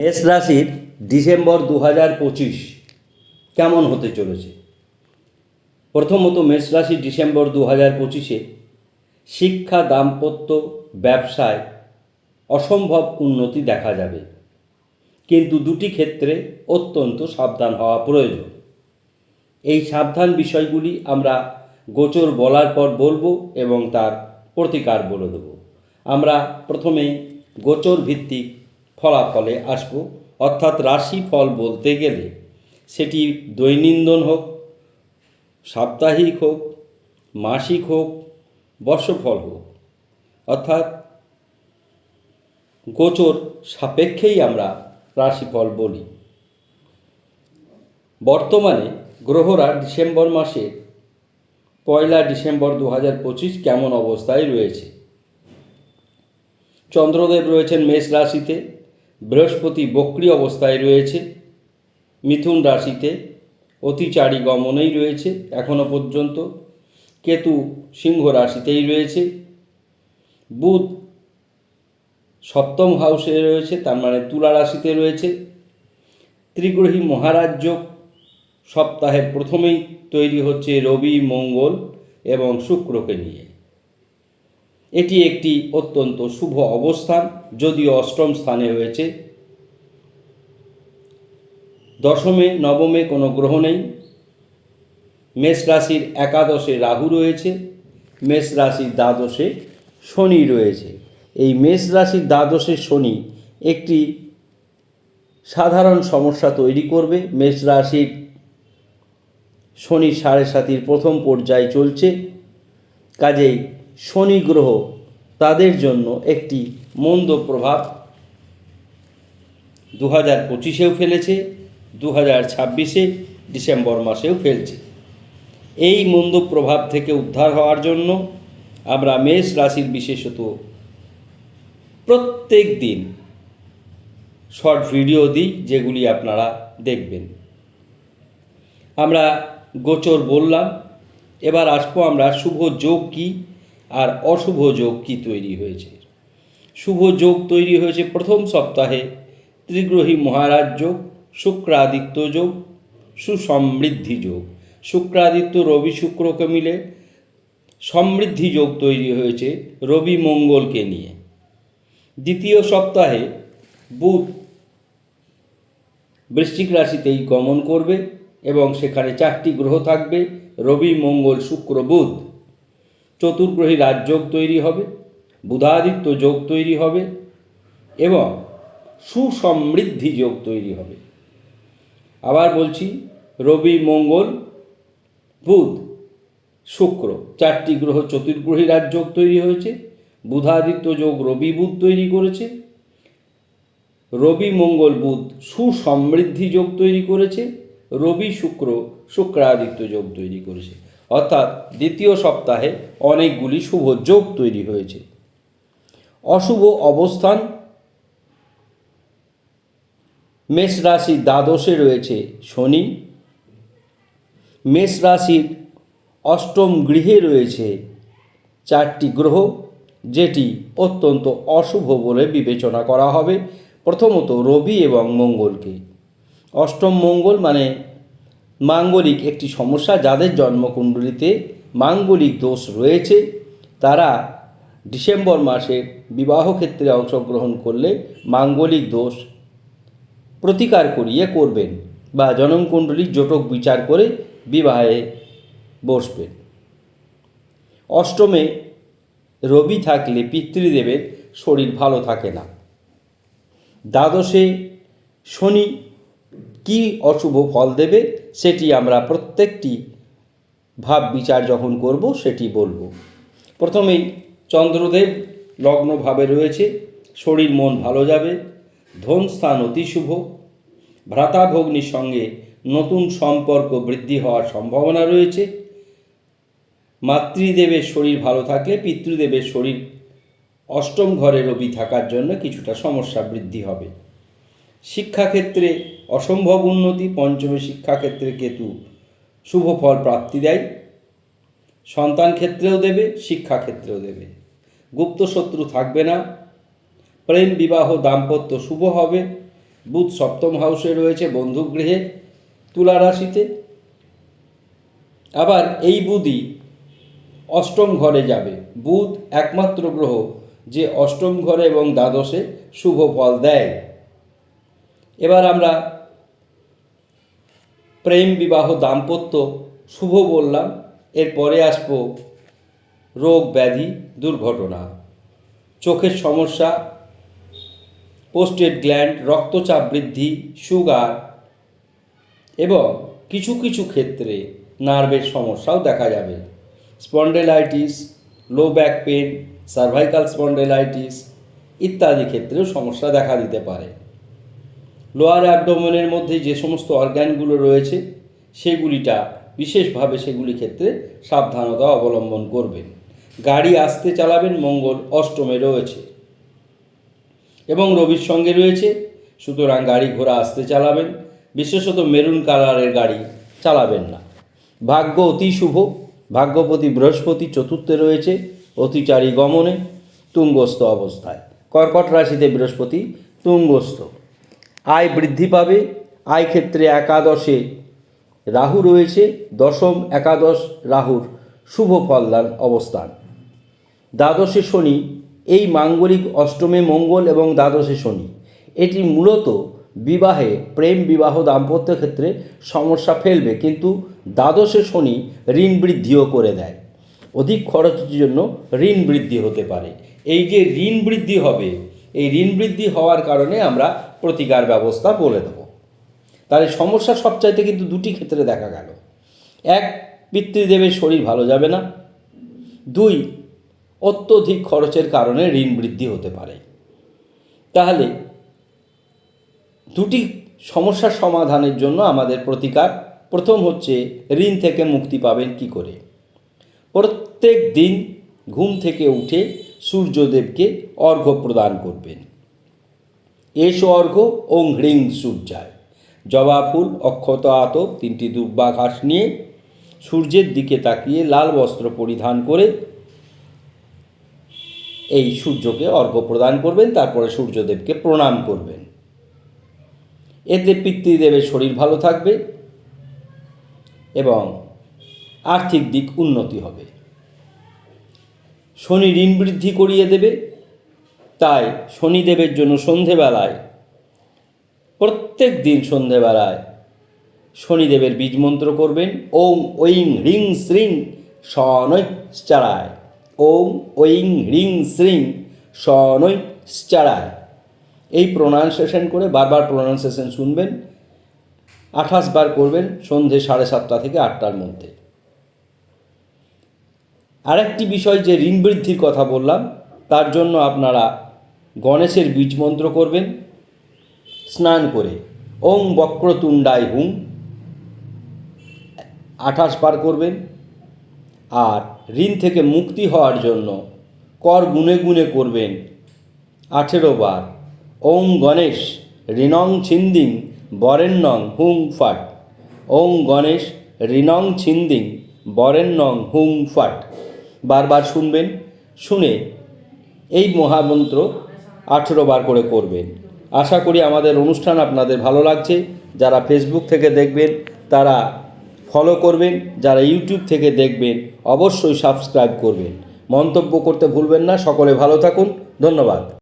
মেষ রাশির ডিসেম্বর 2025 কেমন হতে চলেছে? প্রথমত মেষ রাশির ডিসেম্বর 2025-এ শিক্ষা, দাম্পত্য, ব্যবসায় অসম্ভব উন্নতি দেখা যাবে, কিন্তু দুটি ক্ষেত্রে অত্যন্ত সাবধান হওয়া প্রয়োজন। এই সাবধান বিষয়গুলি আমরা গোচর বলার পর বলবো এবং তার প্রতিকার বলে দেব। আমরা প্রথমেই গোচর ভিত্তিক ফলাফলে আসব, অর্থাৎ রাশি ফল বলতে গেলে সেটি দৈনন্দিন হোক, সাপ্তাহিক হোক, মাসিক হোক, বর্ষফল হোক, অর্থাৎ গোচর সাপেক্ষেই আমরা রাশিফল বলি। বর্তমানে গ্রহরা ডিসেম্বর মাসে 1 ডিসেম্বর 2025 কেমন অবস্থায় রয়েছে? চন্দ্রদেব রয়েছেন মেষ রাশিতে, বৃহস্পতি বক্রী অবস্থায় রয়েছে মিথুন রাশিতে, অতিচারী গমনেই রয়েছে এখনো পর্যন্ত, কেতু সিংহ রাশিতেই রয়েছে, বুধ সপ্তম হাউসে রয়েছে, তার মানে তুলা রাশিতে রয়েছে। ত্রিগ্রহী মহারাজ যোগ সপ্তাহের প্রথমেই তৈরি হচ্ছে রবি, মঙ্গল এবং শুক্রকে নিয়ে। এটি একটি অত্যন্ত শুভ অবস্থান, যদিও অষ্টম স্থানে হয়েছে। দশমে নবমে কোনো গ্রহ নেই। মেষ রাশির একাদশে রাহু রয়েছে, মেষ রাশির দ্বাদশে শনি রয়েছে। এই মেষ রাশির দ্বাদশে শনি একটি সাধারণ সমস্যা তৈরি করবে। মেষ রাশির শনি 7.5 প্রথম পর্যায়ে চলছে, কাজেই শনি গ্রহ তাদের জন্য একটি মন্দ প্রভাব 2025-এও ফেলেছে, 2026-এ ডিসেম্বর মাসেও ফেলছে। এই মন্দ প্রভাব থেকে উদ্ধার হওয়ার জন্য আমরা মেষ রাশির বিশেষত প্রত্যেক দিন শর্ট ভিডিও দিই, যেগুলি আপনারা দেখবেন। আমরা গোচর বললাম, এবার আসবো আমরা শুভ যোগ কী আর অশুভ যোগ কী তৈরি হয়েছে। শুভ যোগ তৈরি হয়েছে প্রথম সপ্তাহে ত্রিগ্রহী মহারাজ যোগ, শুক্রাদিত্য যোগ, সুসমৃদ্ধি যোগ। শুক্রাদিত্য রবি শুক্রকে মিলে সমৃদ্ধি যোগ তৈরি হয়েছে রবি মঙ্গলকে নিয়ে। দ্বিতীয় সপ্তাহে বুধ বৃশ্চিক রাশিতেই গমন করবে এবং সেখানে 4টি গ্রহ থাকবে, রবি, মঙ্গল, শুক্র, বুধ। চতুর্গ্রহী রাজযোগ তৈরি হবে, বুধাদিত্য যোগ তৈরি হবে এবং সুসমৃদ্ধি যোগ তৈরি হবে। আবার বলছি, রবি, মঙ্গল, বুধ, শুক্র, 4টি গ্রহ চতুর্গ্রহী রাজযোগ তৈরি হয়েছে। বুধাদিত্য যোগ রবি বুধ তৈরি করেছে, রবি মঙ্গল বুধ সুসমৃদ্ধি যোগ তৈরি করেছে, রবি শুক্র শুক্রাদিত্য যোগ তৈরি করেছে। অর্থাৎ দ্বিতীয় সপ্তাহে অনেকগুলি শুভ যোগ তৈরি হয়েছে। অশুভ অবস্থান মেষ রাশির দ্বাদশে রয়েছে শনি, মেষ রাশির অষ্টম গৃহে রয়েছে 4টি গ্রহ, যেটি অত্যন্ত অশুভ বলে বিবেচনা করা হবে। প্রথমত রবি এবং মঙ্গলকে। অষ্টম মঙ্গল মানে মাঙ্গলিক একটি সমস্যা। যাদের জন্মকুণ্ডলিতে মাঙ্গলিক দোষ রয়েছে তারা ডিসেম্বর মাসে বিবাহ ক্ষেত্রে অংশগ্রহণ করলে মাঙ্গলিক দোষ প্রতিকার করিয়ে করবেন বা জন্মকুণ্ডলীর জটক বিচার করে বিবাহে বসবেন। অষ্টমে রবি থাকলে পিতৃদেবের শরীর ভালো থাকে না। দ্বাদশে শনি কি অশুভ ফল দেবে সেটি আমরা প্রত্যেকটি ভাব বিচার যখন করব সেটি বলবো। প্রথমেই চন্দ্রদেব লগ্নভাবে রয়েছে, শরীর মন ভালো যাবে, ধন স্থান অতি শুভ, ভ্রাতা ভগ্নির সঙ্গে নতুন সম্পর্ক বৃদ্ধি হওয়ার সম্ভাবনা রয়েছে। মাতৃদেবের শরীর ভালো থাকলে পিতৃদেবের শরীর অষ্টম ঘরে রবি থাকার জন্য কিছুটা সমস্যা বৃদ্ধি হবে। শিক্ষাক্ষেত্রে অসম্ভব উন্নতি, পঞ্চমে শিক্ষাক্ষেত্রে কেতু শুভ ফল প্রাপ্তি দেয়, সন্তান ক্ষেত্রেও দেবে, শিক্ষাক্ষেত্রেও দেবে। গুপ্ত শত্রু থাকবে না, প্রেম বিবাহ দাম্পত্য শুভ হবে, বুধ সপ্তম হাউসে রয়েছে, বন্ধু গৃহে, তুলা রাশিতে। আবার এই বুধই অষ্টম ঘরে যাবে। বুধ একমাত্র গ্রহ যে অষ্টম ঘরে এবং দ্বাদশে শুভ ফল দেয়। এবার আমরা প্রেম, বিবাহ, দাম্পত্য শুভ বললাম, এরপরে আসবো রোগ ব্যাধি, দুর্ঘটনা, চোখের সমস্যা, প্রোস্টেট গ্ল্যান্ড, রক্তচাপ বৃদ্ধি, সুগার এবং কিছু কিছু ক্ষেত্রে নার্ভের সমস্যাও দেখা যাবে। Spondylitis, low back pain, cervical spondylitis ইত্যাদি ক্ষেত্রেও সমস্যা দেখা দিতে পারে। লোয়ার অ্যাবডোমেনের মধ্যে যে সমস্ত অর্গ্যানগুলো রয়েছে সেগুলিটা বিশেষভাবে সেগুলি ক্ষেত্রে সাবধানতা অবলম্বন করবেন। গাড়ি আস্তে চালাবেন, মঙ্গল অষ্টমে রয়েছে এবং রবির সঙ্গে রয়েছে, সুতরাং গাড়ি ঘোড়া আস্তে চালাবেন, বিশেষত মেরুন কালারের গাড়ি চালাবেন না। ভাগ্য অতি শুভ, ভাগ্যপতি বৃহস্পতি চতুর্থে রয়েছে, অতিচারী গমনে, তুঙ্গস্থ অবস্থায়। কর্কট রাশিতে বৃহস্পতি তুঙ্গস্থ। আয় বৃদ্ধি পাবে, আয় ক্ষেত্রে একাদশে রাহু রয়েছে, দশম একাদশ রাহুর শুভ ফলদান অবস্থান। দ্বাদশে শনি, এই মাঙ্গলিক অষ্টমে মঙ্গল এবং দ্বাদশে শনি, এটি মূলত বিবাহে, প্রেম, বিবাহ, দাম্পত্য ক্ষেত্রে সমস্যা ফেলবে, কিন্তু দ্বাদশে শনি ঋণ বৃদ্ধিও করে দেয়। অধিক খরচের জন্য ঋণ বৃদ্ধি হতে পারে। এই যে ঋণ বৃদ্ধি হবে, এই ঋণ বৃদ্ধি হওয়ার কারণে আমরা প্রতিকার ব্যবস্থা বলে দেব। তাহলে সমস্যা সবচাইতে কিন্তু দুটি ক্ষেত্রে দেখা গেল। এক, পিতৃদেবের শরীর ভালো যাবে না। দুই, অত্যধিক খরচের কারণে ঋণ বৃদ্ধি হতে পারে। তাহলে দুটি সমস্যার সমাধানের জন্য আমাদের প্রতিকার, প্রথম হচ্ছে ঋণ থেকে মুক্তি পাবেন কি করে। প্রত্যেক দিন ঘুম থেকে উঠে সূর্যদেবকে অর্ঘ্য প্রদান করবেন। এসো অর্ঘ্য ওং হ্রিং সূর্যায়। জবা ফুল, অক্ষত, আতপ, 3টি দুর্বা ঘাস নিয়ে সূর্যের দিকে তাকিয়ে লাল বস্ত্র পরিধান করে এই সূর্যকে অর্ঘ্য প্রদান করবেন, তারপরে সূর্যদেবকে প্রণাম করবেন। এতে পিতৃদেবের শরীর ভালো থাকবে এবং আর্থিক দিক উন্নতি হবে। শনি ঋণ বৃদ্ধি করিয়ে দেবে, তাই শনিদেবের জন্য সন্ধেবেলায়, প্রত্যেক দিন সন্ধেবেলায় শনিদেবের বীজ মন্ত্র করবেন। ওং ঐং হ্রিং শ্রিং শনৈশ্চারায়। ওং ঐং হ্রিং শ্রিং শনৈশ্চারায়। এই প্রোনাউন্সিয়েশন করে বারবার প্রোনাউন্সিয়েশন শুনবেন, 28 বার করবেন সন্ধে 7:30 থেকে 8টার মধ্যে। আরেকটি বিষয়, যে ঋণ বৃদ্ধির কথা বললাম, তার জন্য আপনারা গণেশের বীজ মন্ত্র করবেন স্নান করে। ওং বক্রতুণ্ডায় হুং 28 বার করবেন। আর ঋণ থেকে মুক্তি হওয়ার জন্য কর গুনে গুনে করবেন 18 বার। ওং গণেশ ঋণং ছিন্দিং বরেণ্যং হুং ফট। ওং গণেশ ঋণং ছিন্দিং বরেণ্যং হুং ফট। বারবার শুনবেন, শুনে এই মহামন্ত্র 18 বার করে করবেন। আশা করি আমাদের অনুষ্ঠান আপনাদের ভালো লাগছে। যারা ফেসবুক থেকে দেখবেন তারা ফলো করবেন, যারা ইউটিউব থেকে দেখবেন অবশ্যই সাবস্ক্রাইব করবেন। মন্তব্য করতে ভুলবেন না। সকলে ভালো থাকুন, ধন্যবাদ।